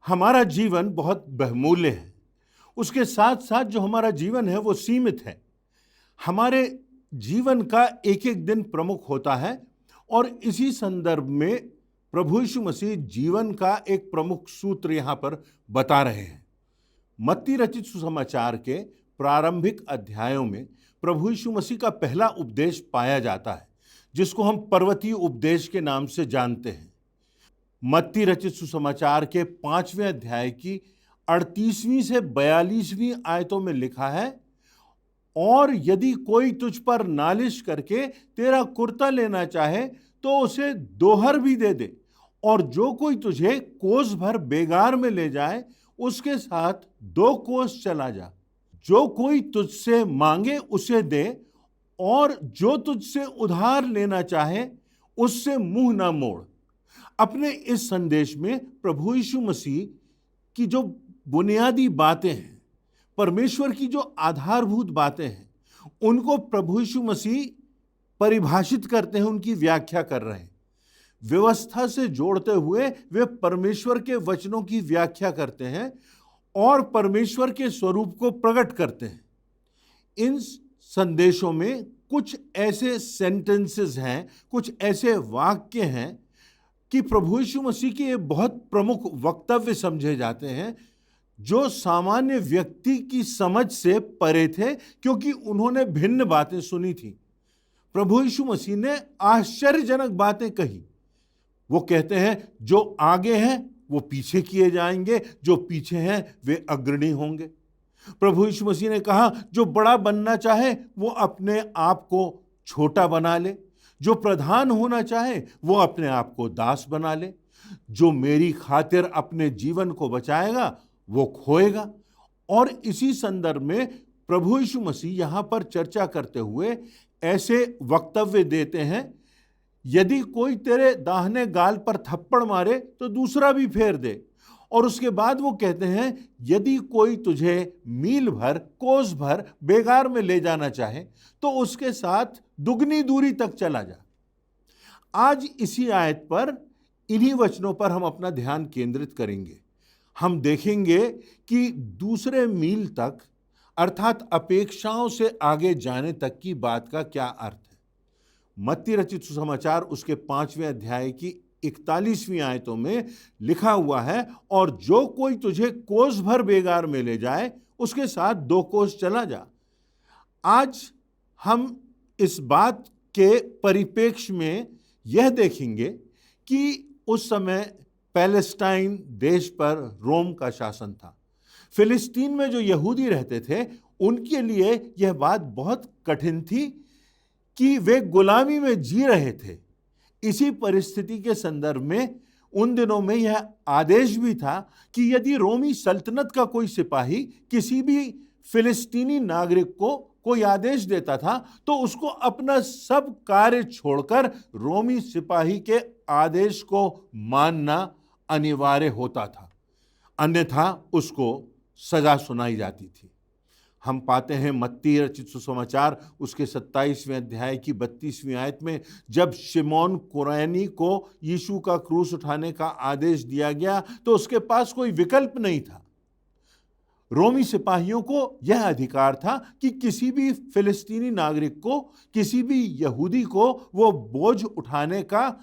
हमारा जीवन बहुत बहुमूल्य है। उसके साथ साथ जो हमारा जीवन है वो सीमित है। हमारे जीवन का एक एक दिन प्रमुख होता है और इसी संदर्भ में प्रभु यीशु मसीह जीवन का एक प्रमुख सूत्र यहाँ पर बता रहे हैं। मत्ती रचित सुसमाचार के प्रारंभिक अध्यायों में प्रभु यीशु मसीह का पहला उपदेश पाया जाता है, जिसको हम पर्वतीय उपदेश के नाम से जानते हैं। मत्ती रचित सुसमाचार के 5वें अध्याय की 38वीं से 42वीं आयतों में लिखा है, और यदि कोई तुझ पर नालिश करके तेरा कुर्ता लेना चाहे तो उसे दोहर भी दे दे, और जो कोई तुझे कोस भर बेगार में ले जाए उसके साथ 2 कोस चला जा। जो कोई तुझसे मांगे उसे दे, और जो तुझसे उधार लेना चाहे उससे मुंह ना मोड़। अपने इस संदेश में प्रभु यीशु मसीह की जो बुनियादी बातें हैं, परमेश्वर की जो आधारभूत बातें हैं, उनको प्रभु यीशु मसीह परिभाषित करते हैं, उनकी व्याख्या कर रहे हैं। व्यवस्था से जोड़ते हुए वे परमेश्वर के वचनों की व्याख्या करते हैं और परमेश्वर के स्वरूप को प्रकट करते हैं। इन संदेशों में कुछ ऐसे सेंटेंसेस हैं, कुछ ऐसे वाक्य हैं कि प्रभु यीशु मसीह के ये बहुत प्रमुख वक्तव्य समझे जाते हैं, जो सामान्य व्यक्ति की समझ से परे थे, क्योंकि उन्होंने भिन्न बातें सुनी थी। प्रभु यीशु मसीह ने आश्चर्यजनक बातें कही। वो कहते हैं जो आगे हैं वो पीछे किए जाएंगे, जो पीछे हैं वे अग्रणी होंगे। प्रभु यीशु मसीह ने कहा जो बड़ा बनना चाहे वो अपने आप को छोटा बना ले, जो प्रधान होना चाहे वो अपने आप को दास बना ले, जो मेरी खातिर अपने जीवन को बचाएगा वो खोएगा। और इसी संदर्भ में प्रभु यीशु मसीह यहाँ पर चर्चा करते हुए ऐसे वक्तव्य देते हैं, यदि कोई तेरे दाहिने गाल पर थप्पड़ मारे तो दूसरा भी फेर दे। और उसके बाद वो कहते हैं यदि कोई तुझे मील भर, कोस भर बेगार में ले जाना चाहे तो उसके साथ दुगनी दूरी तक चला जा। आज इसी आयत पर, इन्हीं वचनों पर हम अपना ध्यान केंद्रित करेंगे। हम देखेंगे कि दूसरे मील तक, अर्थात अपेक्षाओं से आगे जाने तक की बात का क्या अर्थ है। मत्ती रचित सुसमाचार उसके 5वें अध्याय की 41वीं आयतों में लिखा हुआ है, और जो कोई तुझे कोस भर बेगार में ले जाए उसके साथ 2 कोस चला जा। आज हम इस बात के परिप्रेक्ष्य में यह देखेंगे कि उस समय पैलेस्टाइन देश पर रोम का शासन था। फिलिस्तीन में जो यहूदी रहते थे उनके लिए यह बात बहुत कठिन थी कि वे गुलामी में जी रहे थे। इसी परिस्थिति के संदर्भ में उन दिनों में यह आदेश भी था कि यदि रोमी सल्तनत का कोई सिपाही किसी भी फिलिस्तीनी नागरिक को कोई आदेश देता था तो उसको अपना सब कार्य छोड़कर रोमी सिपाही के आदेश को मानना अनिवार्य होता था, अन्यथा उसको सजा सुनाई जाती थी। हम पाते हैं मत्ती रचित सुसमाचार उसके 27वें अध्याय की 32वीं आयत में, जब शिमोन कुरैनी को यीशु का क्रूस उठाने का आदेश दिया गया तो उसके पास कोई विकल्प नहीं था। रोमी सिपाहियों को यह अधिकार था कि किसी भी फिलिस्तीनी नागरिक को, किसी भी यहूदी को वो बोझ उठाने का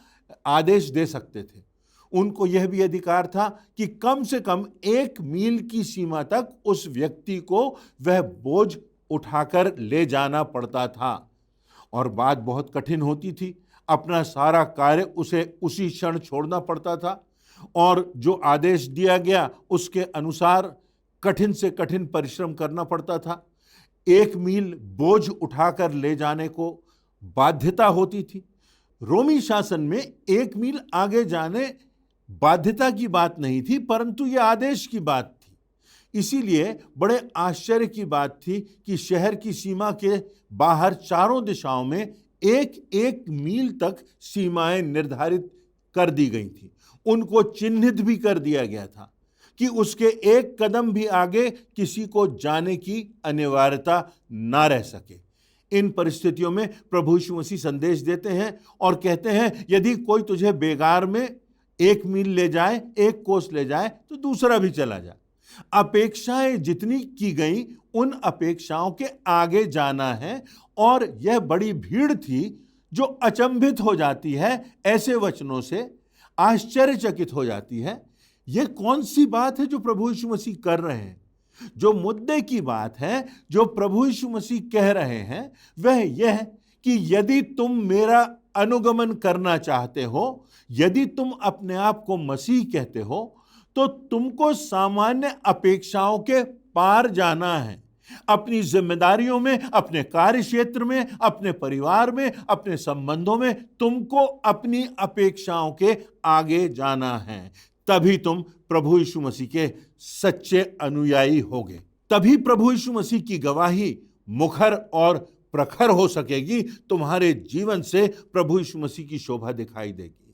आदेश दे सकते थे। उनको यह भी अधिकार था कि कम से कम 1 मील की सीमा तक उस व्यक्ति को वह बोझ उठाकर ले जाना पड़ता था। और बात बहुत कठिन होती थी, अपना सारा कार्य उसे उसी क्षण छोड़ना पड़ता था, और जो आदेश दिया गया उसके अनुसार कठिन से कठिन परिश्रम करना पड़ता था। 1 मील बोझ उठाकर ले जाने को बाध्यता होती थी। रोमी शासन में 1 मील आगे जाने बाध्यता की बात नहीं थी, परंतु यह आदेश की बात थी। इसीलिए बड़े आश्चर्य की बात थी कि शहर की सीमा के बाहर चारों दिशाओं में 1-1 मील तक सीमाएं निर्धारित कर दी गई थी। उनको चिन्हित भी कर दिया गया था कि उसके 1 कदम भी आगे किसी को जाने की अनिवार्यता ना रह सके। इन परिस्थितियों में प्रभु यीशु मसीह संदेश देते हैं और कहते हैं यदि कोई तुझे बेगार में 1 मील ले जाए, 1 कोस ले जाए तो दूसरा भी चला जाए। अपेक्षाएं जितनी की गई, उन अपेक्षाओं के आगे जाना है। और यह बड़ी भीड़ थी जो अचंभित हो जाती है ऐसे वचनों से, आश्चर्यचकित हो जाती है। यह कौन सी बात है जो प्रभु यीशु मसीह कर रहे हैं? जो मुद्दे की बात है, जो प्रभु यीशु मसीह कह रहे हैं, वह यह कि यदि तुम मेरा अनुगमन करना चाहते हो, यदि तुम अपने आप को मसीह कहते हो, तो तुमको सामान्य अपेक्षाओं के पार जाना है। अपनी जिम्मेदारियों में, अपने कार्य क्षेत्र में, अपने परिवार में, अपने संबंधों में तुमको अपनी अपेक्षाओं के आगे जाना है। तभी तुम प्रभु यीशु मसीह के सच्चे अनुयायी होगे। तभी प्रभु यीशु मसीह की गवाही मुखर और प्रखर हो सकेगी। तुम्हारे जीवन से प्रभु यीशु मसीह की शोभा दिखाई देगी।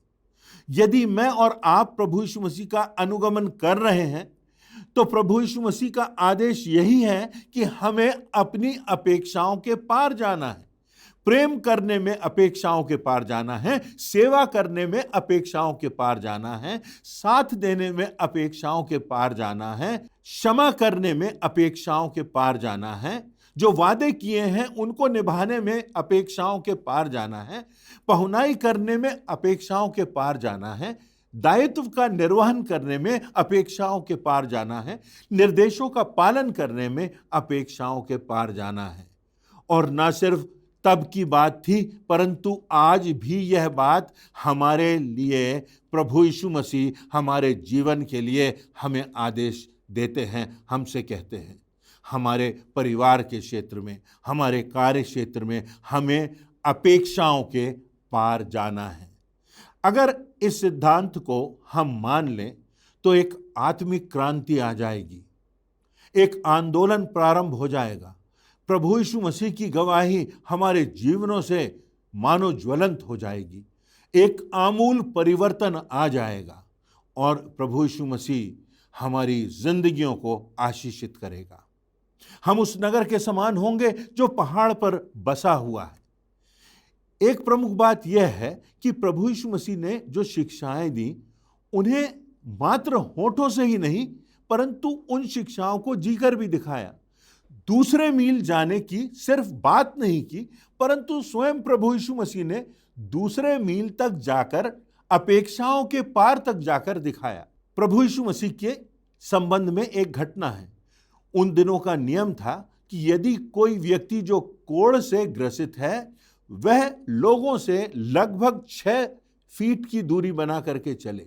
यदि मैं और आप प्रभु यीशु मसीह का अनुगमन कर रहे हैं, तो प्रभु यीशु मसीह का आदेश यही है कि हमें अपनी अपेक्षाओं के पार जाना है। प्रेम करने में अपेक्षाओं के पार जाना है, सेवा करने में अपेक्षाओं के पार जाना है, साथ देने में अपेक्षाओं के पार जाना है, क्षमा करने में अपेक्षाओं के पार जाना है, जो वादे किए हैं उनको निभाने में अपेक्षाओं के पार जाना है, पहुनाई करने में अपेक्षाओं के पार जाना है, दायित्व का निर्वहन करने में अपेक्षाओं के पार जाना है, निर्देशों का पालन करने में अपेक्षाओं के पार जाना है। और न सिर्फ तब की बात थी, परंतु आज भी यह बात हमारे लिए प्रभु यीशु मसीह हमारे जीवन के लिए हमें आदेश देते हैं, हमसे कहते हैं। हमारे परिवार के क्षेत्र में, हमारे कार्य क्षेत्र में हमें अपेक्षाओं के पार जाना है। अगर इस सिद्धांत को हम मान लें तो एक आत्मिक क्रांति आ जाएगी, एक आंदोलन प्रारंभ हो जाएगा। प्रभु यीशु मसीह की गवाही हमारे जीवनों से मानो ज्वलंत हो जाएगी, एक आमूल परिवर्तन आ जाएगा और प्रभु यीशु मसीह हमारी जिंदगियों को आशीषित करेगा। हम उस नगर के समान होंगे जो पहाड़ पर बसा हुआ है। एक प्रमुख बात यह है कि प्रभु यीशु मसीह ने जो शिक्षाएं दी, उन्हें मात्र होठों से ही नहीं, परंतु उन शिक्षाओं को जीकर भी दिखाया। दूसरे मील जाने की सिर्फ बात नहीं की, परंतु स्वयं प्रभु यीशु मसीह ने दूसरे मील तक जाकर, अपेक्षाओं के पार तक जाकर दिखाया। प्रभु यीशु मसीह के संबंध में एक घटना है। उन दिनों का नियम था कि यदि कोई व्यक्ति जो कोढ़ से ग्रसित है, वह लोगों से लगभग 6 फीट की दूरी बना करके चले,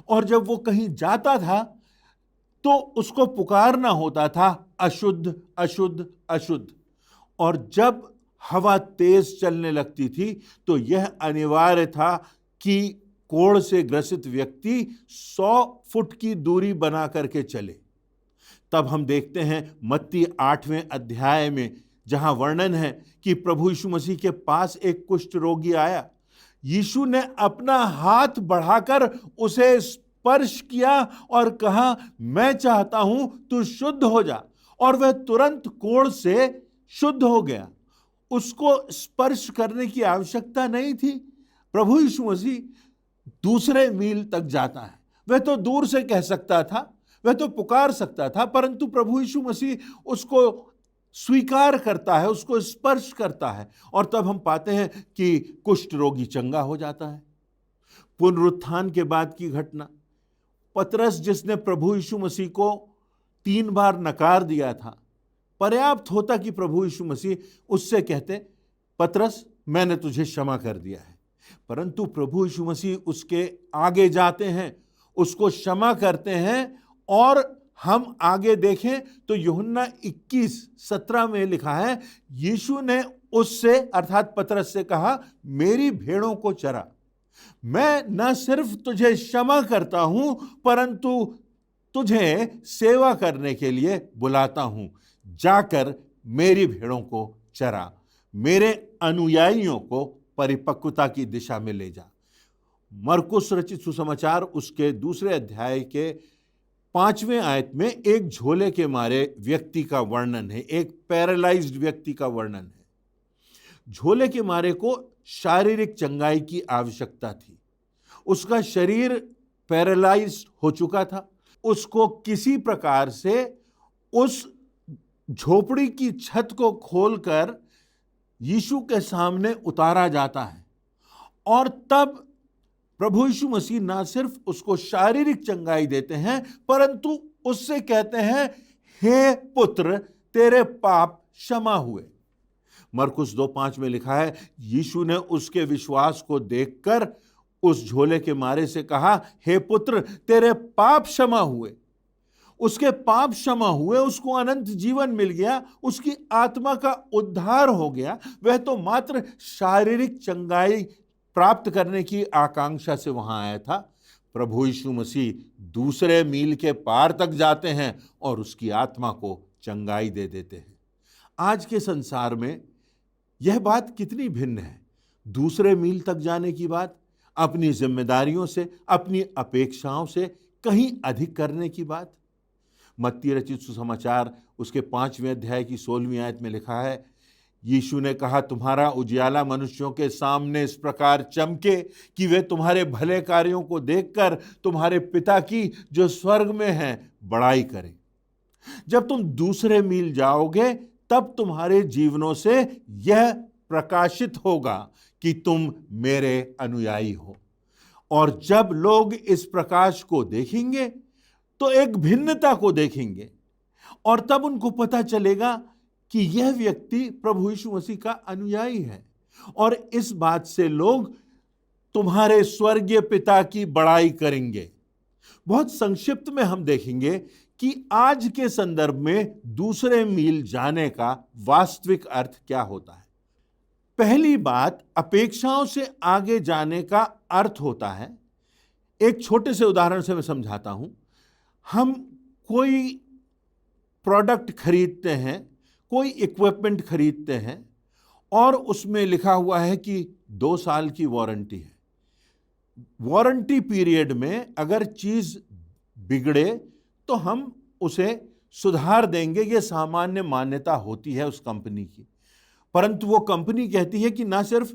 और जब वो कहीं जाता था तो उसको पुकारना होता था, अशुद्ध अशुद्ध अशुद्ध। और जब हवा तेज चलने लगती थी तो यह अनिवार्य था कि कोढ़ से ग्रसित व्यक्ति 100 फुट की दूरी बना करके चले। तब हम देखते हैं मत्ती 8वें अध्याय में, जहां वर्णन है कि प्रभु यीशु मसीह के पास एक कुष्ठ रोगी आया। यीशु ने अपना हाथ बढ़ाकर उसे स्पर्श किया और कहा, मैं चाहता हूं तू शुद्ध हो जा। और वह तुरंत कोढ़ से शुद्ध हो गया। उसको स्पर्श करने की आवश्यकता नहीं थी। प्रभु यीशु मसीह दूसरे मील तक जाता है। वह तो दूर से कह सकता था, वह तो पुकार सकता था, परंतु प्रभु यीशु मसीह उसको स्वीकार करता है, उसको स्पर्श करता है, और तब हम पाते हैं कि कुष्ठ रोगी चंगा हो जाता है। पुनरुत्थान के बाद की घटना, पतरस जिसने प्रभु यीशु मसीह को 3 बार नकार दिया था, पर्याप्त होता कि प्रभु यीशु मसीह उससे कहते, पतरस मैंने तुझे क्षमा कर दिया है। परंतु प्रभु यीशु मसीह उसके आगे जाते हैं, उसको क्षमा करते हैं। और हम आगे देखें तो यूहन्ना 21:17 में लिखा है, यीशु ने उससे अर्थात पतरस से कहा, मेरी भेड़ों को चरा। मैं न सिर्फ तुझे क्षमा करता हूं, परंतु तुझे सेवा करने के लिए बुलाता हूं। जाकर मेरी भेड़ों को चरा, मेरे अनुयायियों को परिपक्वता की दिशा में ले जा। मरकुस रचित सुसमाचार उसके 2 अध्याय के 5वें आयत में एक झोले के मारे व्यक्ति का वर्णन है, एक पैरालाइज्ड व्यक्ति का वर्णन है। झोले के मारे को शारीरिक चंगाई की आवश्यकता थी। उसका शरीर पैरालाइज्ड हो चुका था। उसको किसी प्रकार से उस झोपड़ी की छत को खोलकर यीशु के सामने उतारा जाता है और तब प्रभु यीशु मसीह ना सिर्फ उसको शारीरिक चंगाई देते हैं, परंतु उससे कहते हैं, हे पुत्र, तेरे पाप क्षमा हुए। मरकुस 2:5 में लिखा है, यीशु ने उसके विश्वास को देखकर उस झोले के मारे से कहा, हे पुत्र, तेरे पाप क्षमा हुए। उसके पाप क्षमा हुए, उसको अनंत जीवन मिल गया, उसकी आत्मा का उद्धार हो गया। वह तो मात्र शारीरिक चंगाई प्राप्त करने की आकांक्षा से वहां आया था। प्रभु यीशु मसीह दूसरे मील के पार तक जाते हैं और उसकी आत्मा को चंगाई दे देते हैं। आज के संसार में यह बात कितनी भिन्न है। दूसरे मील तक जाने की बात अपनी जिम्मेदारियों से, अपनी अपेक्षाओं से कहीं अधिक करने की बात। मत्ती रचित सुसमाचार उसके 5वें अध्याय की 16वीं आयत में लिखा है, यीशु ने कहा, तुम्हारा उजियाला मनुष्यों के सामने इस प्रकार चमके कि वे तुम्हारे भले कार्यों को देखकर तुम्हारे पिता की जो स्वर्ग में है बड़ाई करें। जब तुम दूसरे मील जाओगे तब तुम्हारे जीवनों से यह प्रकाशित होगा कि तुम मेरे अनुयायी हो। और जब लोग इस प्रकाश को देखेंगे तो एक भिन्नता को देखेंगे और तब उनको पता चलेगा कि यह व्यक्ति प्रभु यीशु मसीह का अनुयायी है। और इस बात से लोग तुम्हारे स्वर्गीय पिता की बड़ाई करेंगे। बहुत संक्षिप्त में हम देखेंगे कि आज के संदर्भ में दूसरे मील जाने का वास्तविक अर्थ क्या होता है। पहली बात, अपेक्षाओं से आगे जाने का अर्थ होता है। एक छोटे से उदाहरण से मैं समझाता हूं। हम कोई प्रोडक्ट खरीदते हैं, कोई इक्विपमेंट खरीदते हैं और उसमें लिखा हुआ है कि 2 साल की वारंटी है। वारंटी पीरियड में अगर चीज बिगड़े तो हम उसे सुधार देंगे, ये सामान्य मान्यता होती है उस कंपनी की। परंतु वो कंपनी कहती है कि ना सिर्फ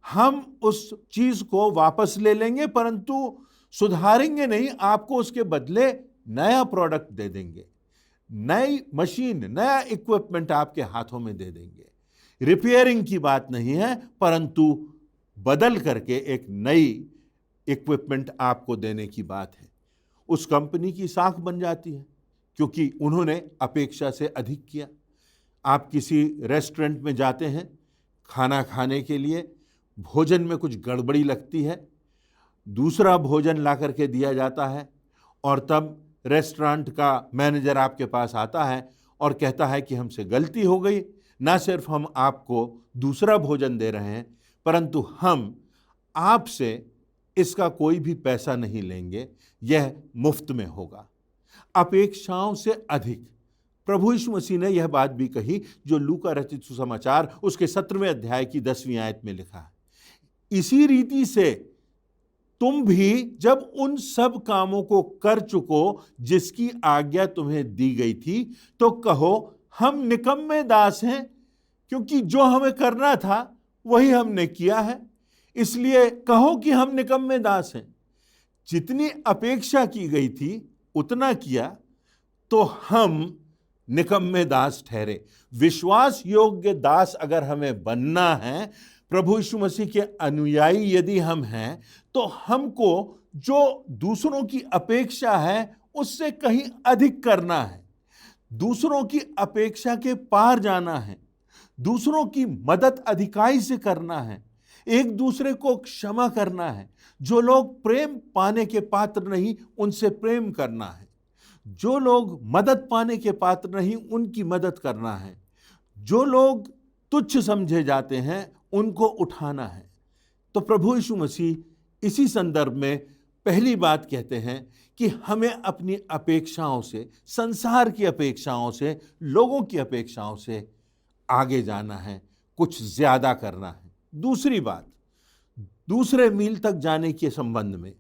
हम उस चीज को वापस ले लेंगे परंतु सुधारेंगे नहीं, आपको उसके बदले नया प्रोडक्ट दे देंगे, नई मशीन, नया इक्विपमेंट आपके हाथों में दे देंगे। रिपेयरिंग की बात नहीं है परंतु बदल करके एक नई इक्विपमेंट आपको देने की बात है। उस कंपनी की साख बन जाती है क्योंकि उन्होंने अपेक्षा से अधिक किया। आप किसी रेस्टोरेंट में जाते हैं खाना खाने के लिए, भोजन में कुछ गड़बड़ी लगती है, दूसरा भोजन ला करके दिया जाता है और तब रेस्टोरेंट का मैनेजर आपके पास आता है और कहता है कि हमसे गलती हो गई, ना सिर्फ हम आपको दूसरा भोजन दे रहे हैं परंतु हम आपसे इसका कोई भी पैसा नहीं लेंगे, यह मुफ्त में होगा। अपेक्षाओं से अधिक। प्रभु यीशु मसीह ने यह बात भी कही जो लूका रचित सुसमाचार उसके 17वें अध्याय की 10वीं आयत में लिखा है। इसी रीति से तुम भी जब उन सब कामों को कर चुको जिसकी आज्ञा तुम्हें दी गई थी तो कहो, हम निकम्मे दास हैं, क्योंकि जो हमें करना था वही हमने किया है, इसलिए कहो कि हम निकम्मे दास हैं। जितनी अपेक्षा की गई थी उतना किया तो हम निकम्मे दास ठहरे। विश्वास योग्य दास अगर हमें बनना है, प्रभु यीशु मसीह के अनुयायी यदि हम हैं, तो हमको जो दूसरों की अपेक्षा है उससे कहीं अधिक करना है, दूसरों की अपेक्षा के पार जाना है, दूसरों की मदद अधिकाई से करना है, एक दूसरे को क्षमा करना है। जो लोग प्रेम पाने के पात्र नहीं उनसे प्रेम करना है, जो लोग मदद पाने के पात्र नहीं उनकी मदद करना है, जो लोग तुच्छ समझे जाते हैं उनको उठाना है। तो प्रभु यीशु मसीह इसी संदर्भ में पहली बात कहते हैं कि हमें अपनी अपेक्षाओं से, संसार की अपेक्षाओं से, लोगों की अपेक्षाओं से आगे जाना है, कुछ ज्यादा करना है। दूसरी बात, दूसरे मील तक जाने के संबंध में,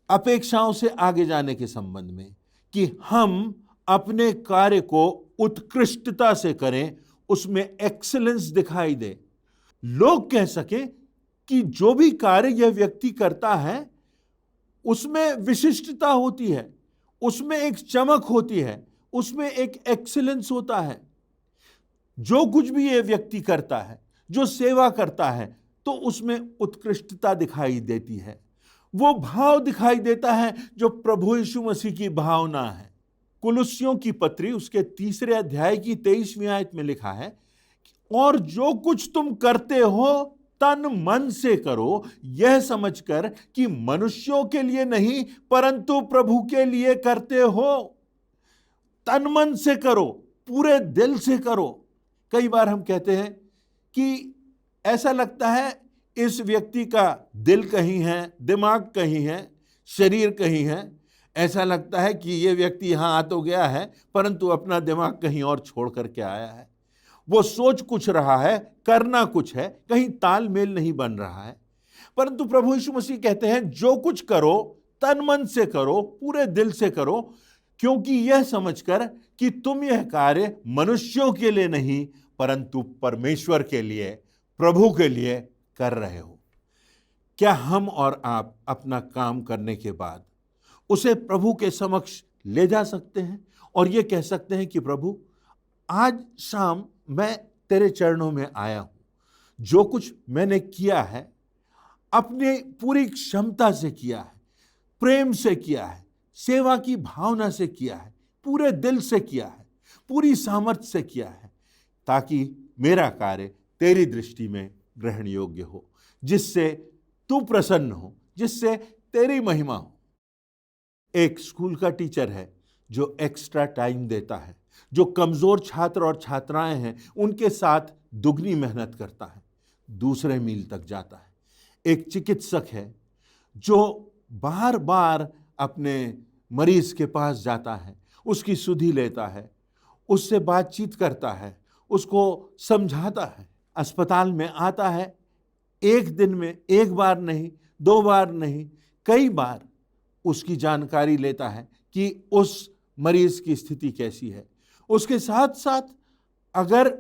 अपेक्षाओं से आगे जाने के संबंध में, कि हम अपने कार्य को उत्कृष्टता से करें, उसमें एक्सीलेंस दिखाई दे, लोग कह सकें कि जो भी कार्य यह व्यक्ति करता है उसमें विशिष्टता होती है, उसमें एक चमक होती है, उसमें एक एक्सीलेंस होता है। जो कुछ भी ये व्यक्ति करता है, जो सेवा करता है, तो उसमें उत्कृष्टता दिखाई देती है। वो भाव दिखाई देता है जो प्रभु यीशु मसीह की भावना है। कुलुस्सियों की पत्री उसके 3 अध्याय की 23वीं आयत में लिखा है, और जो कुछ तुम करते हो तन मन से करो, यह समझकर कि मनुष्यों के लिए नहीं परंतु प्रभु के लिए करते हो। तन मन से करो, पूरे दिल से करो। कई बार हम कहते हैं कि ऐसा लगता है इस व्यक्ति का दिल कहीं है, दिमाग कहीं है, शरीर कहीं है। ऐसा लगता है कि ये व्यक्ति यहां आ तो गया है परंतु अपना दिमाग कहीं और छोड़ करके आया है। वो सोच कुछ रहा है, करना कुछ है, कहीं तालमेल नहीं बन रहा है। परंतु प्रभु यीशु मसीह कहते हैं जो कुछ करो तन मन से करो, पूरे दिल से करो, क्योंकि यह समझकर कि तुम यह कार्य मनुष्यों के लिए नहीं परंतु परमेश्वर के लिए, प्रभु के लिए कर रहे हो। क्या हम और आप अपना काम करने के बाद उसे प्रभु के समक्ष ले जा सकते हैं और ये कह सकते हैं कि प्रभु, आज शाम मैं तेरे चरणों में आया हूं, जो कुछ मैंने किया है अपने पूरी क्षमता से किया है, प्रेम से किया है, सेवा की भावना से किया है, पूरे दिल से किया है, पूरी सामर्थ्य से किया है, ताकि मेरा कार्य तेरी दृष्टि में ग्रहण योग्य हो, जिससे तू प्रसन्न हो, जिससे तेरी महिमा हो। एक स्कूल का टीचर है जो एक्स्ट्रा टाइम देता है, जो कमजोर छात्र और छात्राएं हैं उनके साथ दुगनी मेहनत करता है, दूसरे मील तक जाता है। एक चिकित्सक है जो बार बार अपने मरीज के पास जाता है, उसकी सुधि लेता है, उससे बातचीत करता है, उसको समझाता है, अस्पताल में आता है, एक दिन में एक बार नहीं, 2 बार नहीं, कई बार उसकी जानकारी लेता है कि उस मरीज की स्थिति कैसी है। उसके साथ साथ अगर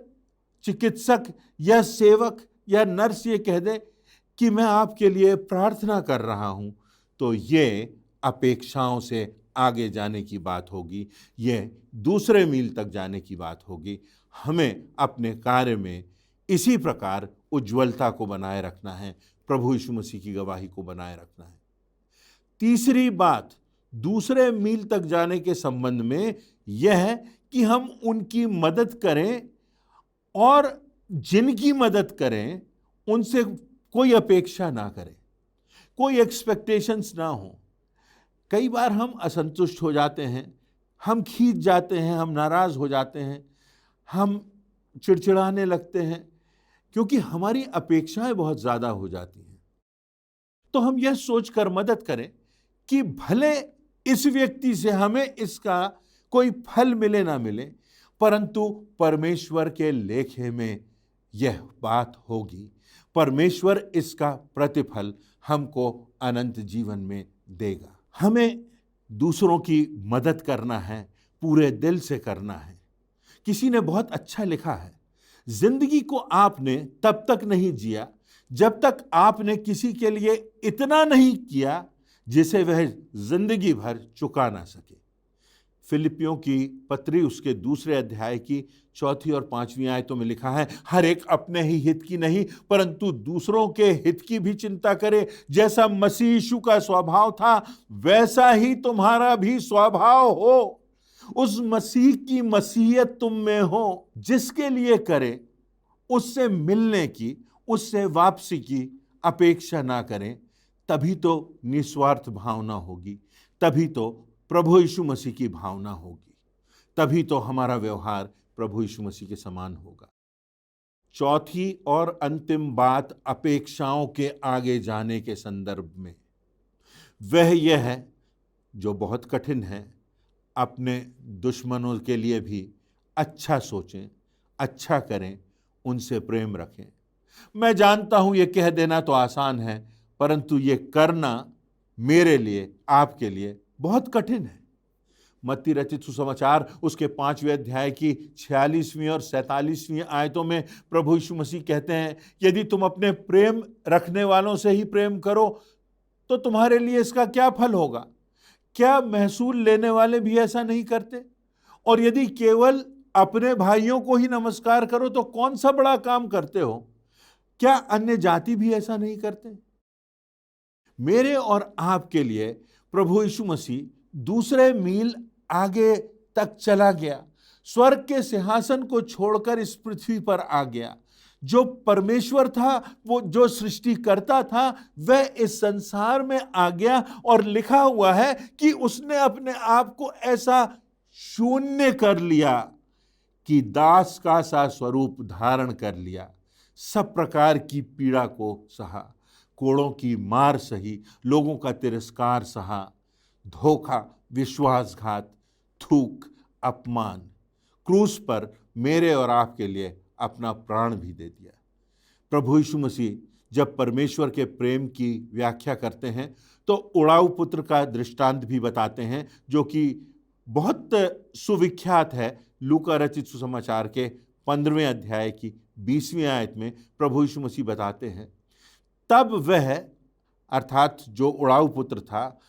चिकित्सक या सेवक या नर्स ये कह दे कि मैं आपके लिए प्रार्थना कर रहा हूं, तो ये अपेक्षाओं से आगे जाने की बात होगी, ये दूसरे मील तक जाने की बात होगी। हमें अपने कार्य में इसी प्रकार उज्ज्वलता को बनाए रखना है, प्रभु यीशु मसीह की गवाही को बनाए रखना है। तीसरी बात दूसरे मील तक जाने के संबंध में यह है कि हम उनकी मदद करें और जिनकी मदद करें उनसे कोई अपेक्षा ना करें, कोई एक्सपेक्टेशंस ना हो। कई बार हम असंतुष्ट हो जाते हैं, हम खींच जाते हैं, हम नाराज हो जाते हैं, हम चिड़चिड़ाने लगते हैं, क्योंकि हमारी अपेक्षाएं बहुत ज्यादा हो जाती हैं। तो हम यह सोचकर मदद करें कि भले इस व्यक्ति से हमें इसका कोई फल मिले ना मिले, परंतु परमेश्वर के लेखे में यह बात होगी, परमेश्वर इसका प्रतिफल हमको अनंत जीवन में देगा। हमें दूसरों की मदद करना है, पूरे दिल से करना है। किसी ने बहुत अच्छा लिखा है, जिंदगी को आपने तब तक नहीं जिया जब तक आपने किसी के लिए इतना नहीं किया जिसे वह जिंदगी भर चुका ना सके। फिलिपियों की पत्री उसके 2 अध्याय की 4 और 5वीं आयतों में लिखा है, हर एक अपने ही हित की नहीं परंतु दूसरों के हित की भी चिंता करे। जैसा मसीह यीशु का स्वभाव था वैसा ही तुम्हारा भी स्वभाव हो। उस मसीह की मसीहियत तुम में हो, जिसके लिए करे उससे मिलने की, उससे वापसी की अपेक्षा ना करें। तभी तो निस्वार्थ भावना होगी, तभी तो प्रभु यीशु मसीह की भावना होगी, तभी तो हमारा व्यवहार प्रभु यीशु मसीह के समान होगा। चौथी और अंतिम बात अपेक्षाओं के आगे जाने के संदर्भ में वह यह है, जो बहुत कठिन है, अपने दुश्मनों के लिए भी अच्छा सोचें, अच्छा करें, उनसे प्रेम रखें। मैं जानता हूं ये कह देना तो आसान है, परंतु ये करना मेरे लिए, आपके लिए बहुत कठिन है। मत्ती रचित सुसमाचार उसके 5वें अध्याय की 46वीं और 47वीं आयतों में प्रभु यीशु मसीह कहते हैं, यदि तुम अपने प्रेम रखने वालों से ही प्रेम करो तो तुम्हारे लिए इसका क्या फल होगा? क्या महसूल लेने वाले भी ऐसा नहीं करते? और यदि केवल अपने भाइयों को ही नमस्कार करो तो कौन सा बड़ा काम करते हो? क्या अन्य जाति भी ऐसा नहीं करते? मेरे और आपके लिए प्रभु यीशु मसीह दूसरे मील आगे तक चला गया, स्वर्ग के सिंहासन को छोड़कर इस पृथ्वी पर आ गया। जो परमेश्वर था, वो जो सृष्टिकर्ता था, वह इस संसार में आ गया और लिखा हुआ है कि उसने अपने आप को ऐसा शून्य कर लिया कि दास का सा स्वरूप धारण कर लिया, सब प्रकार की पीड़ा को सहा, कोड़ों की मार सही, लोगों का तिरस्कार सहा, धोखा, विश्वासघात, थूक, अपमान, क्रूस पर मेरे और आपके लिए अपना प्राण भी दे दिया। प्रभु यीशु मसीह जब परमेश्वर के प्रेम की व्याख्या करते हैं तो उड़ाऊ पुत्र का दृष्टांत भी बताते हैं, जो कि बहुत सुविख्यात है। लूका रचित सुसमाचार के 15वें अध्याय की 20वीं आयत में प्रभु यीशु मसीह बताते हैं, तब वह अर्थात जो उड़ाऊ पुत्र था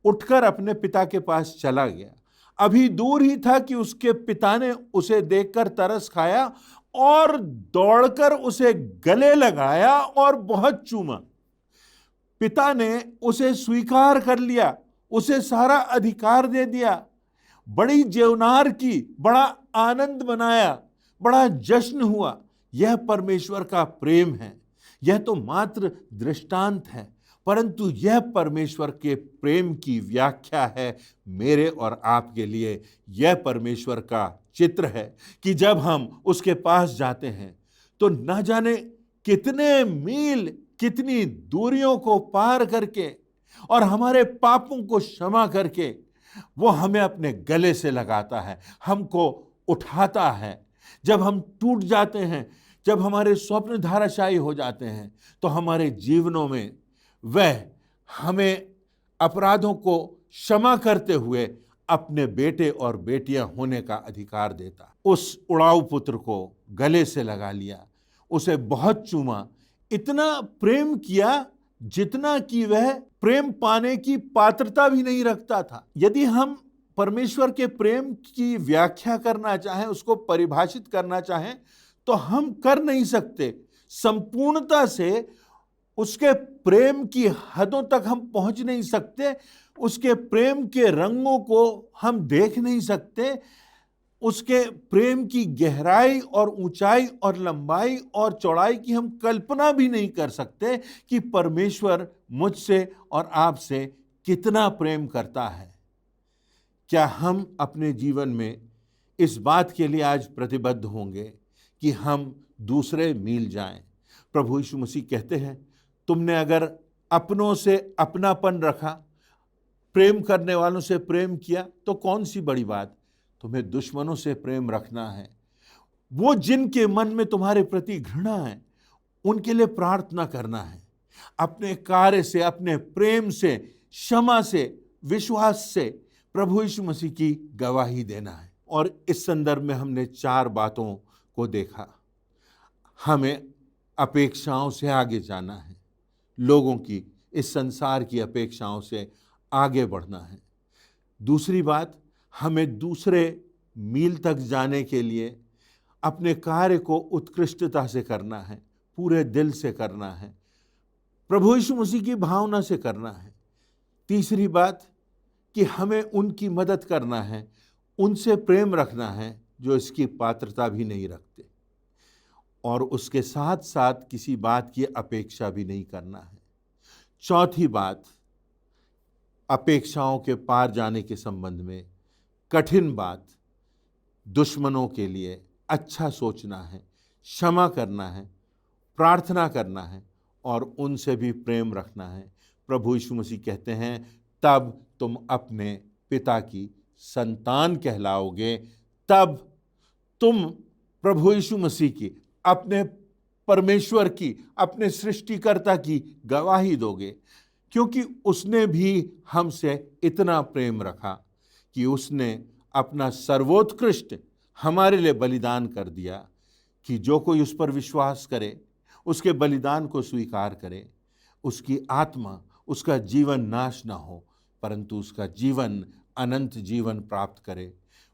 उठकर अपने पिता के पास चला गया। अभी दूर ही था कि उसके पिता ने उसे देखकर तरस खाया और दौड़कर उसे गले लगाया और बहुत चूमा। पिता ने उसे स्वीकार कर लिया, उसे सारा अधिकार दे दिया, बड़ी जेवनार की, बड़ा आनंद मनाया, बड़ा जश्न हुआ। यह परमेश्वर का प्रेम है। यह तो मात्र दृष्टांत है, परंतु यह परमेश्वर के प्रेम की व्याख्या है मेरे और आपके लिए। यह परमेश्वर का चित्र है कि जब हम उसके पास जाते हैं तो न जाने कितने मील, कितनी दूरियों को पार करके और हमारे पापों को क्षमा करके वो हमें अपने गले से लगाता है, हमको उठाता है। जब हम टूट जाते हैं, जब हमारे स्वप्न धाराशायी हो जाते हैं, तो हमारे जीवनों में वह हमें अपराधों को क्षमा करते हुए अपने बेटे और बेटियां होने का अधिकार देता। उस उड़ाऊ पुत्र को गले से लगा लिया, उसे बहुत चूमा, इतना प्रेम किया जितना कि वह प्रेम पाने की पात्रता भी नहीं रखता था। यदि हम परमेश्वर के प्रेम की व्याख्या करना चाहें, उसको परिभाषित करना चाहें, तो हम कर नहीं सकते। संपूर्णता से उसके प्रेम की हदों तक हम पहुंच नहीं सकते, उसके प्रेम के रंगों को हम देख नहीं सकते, उसके प्रेम की गहराई और ऊंचाई और लंबाई और चौड़ाई की हम कल्पना भी नहीं कर सकते कि परमेश्वर मुझसे और आपसे कितना प्रेम करता है। क्या हम अपने जीवन में इस बात के लिए आज प्रतिबद्ध होंगे कि हम दूसरे मील जाएं? प्रभु यीशु मसीह कहते हैं, तुमने अगर अपनों से अपनापन रखा, प्रेम करने वालों से प्रेम किया, तो कौन सी बड़ी बात? तुम्हें दुश्मनों से प्रेम रखना है। वो जिनके मन में तुम्हारे प्रति घृणा है, उनके लिए प्रार्थना करना है। अपने कार्य से, अपने प्रेम से, क्षमा से, विश्वास से प्रभु यीशु मसीह की गवाही देना है। और इस संदर्भ में हमने 4 बातों को देखा। हमें अपेक्षाओं से आगे जाना है, लोगों की, इस संसार की अपेक्षाओं से आगे बढ़ना है। दूसरी बात, हमें दूसरे मील तक जाने के लिए अपने कार्य को उत्कृष्टता से करना है, पूरे दिल से करना है, प्रभु यीशु मसीह की भावना से करना है। तीसरी बात कि हमें उनकी मदद करना है, उनसे प्रेम रखना है जो इसकी पात्रता भी नहीं रखते, और उसके साथ साथ किसी बात की अपेक्षा भी नहीं करना है। चौथी बात, अपेक्षाओं के पार जाने के संबंध में कठिन बात, दुश्मनों के लिए अच्छा सोचना है, क्षमा करना है, प्रार्थना करना है और उनसे भी प्रेम रखना है। प्रभु यीशु मसीह कहते हैं, तब तुम अपने पिता की संतान कहलाओगे, तब तुम प्रभु यीशु मसीह की, अपने परमेश्वर की, अपने सृष्टिकर्ता की गवाही दोगे, क्योंकि उसने भी हमसे इतना प्रेम रखा कि उसने अपना सर्वोत्कृष्ट हमारे लिए बलिदान कर दिया कि जो कोई उस पर विश्वास करे, उसके बलिदान को स्वीकार करे, उसकी आत्मा उसका जीवन नाश ना हो, परंतु उसका जीवन अनंत जीवन प्राप्त करे,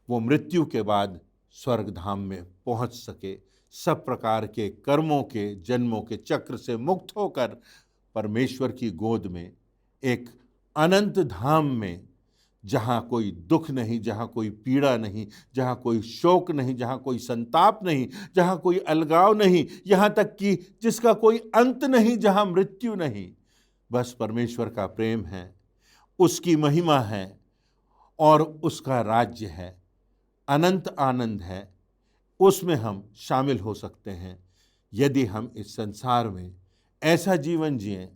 वो मृत्यु के बाद स्वर्ग धाम में पहुंच सके, सब प्रकार के कर्मों के जन्मों के चक्र से मुक्त होकर परमेश्वर की गोद में एक अनंत धाम में, जहाँ कोई दुख नहीं, जहाँ कोई पीड़ा नहीं, जहाँ कोई शोक नहीं, जहाँ कोई संताप नहीं, जहाँ कोई अलगाव नहीं, यहाँ तक कि जिसका कोई अंत नहीं, जहाँ मृत्यु नहीं, बस परमेश्वर का प्रेम है, उसकी महिमा है और उसका राज्य है, अनंत आनंद है। उसमें हम शामिल हो सकते हैं यदि हम इस संसार में ऐसा जीवन जिएं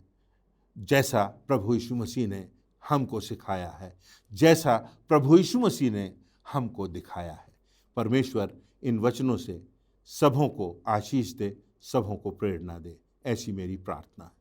जैसा प्रभु यीशु मसीह ने हमको सिखाया है, जैसा प्रभु यीशु मसीह ने हमको दिखाया है। परमेश्वर इन वचनों से सबों को आशीष दे, सबों को प्रेरणा दे, ऐसी मेरी प्रार्थना है।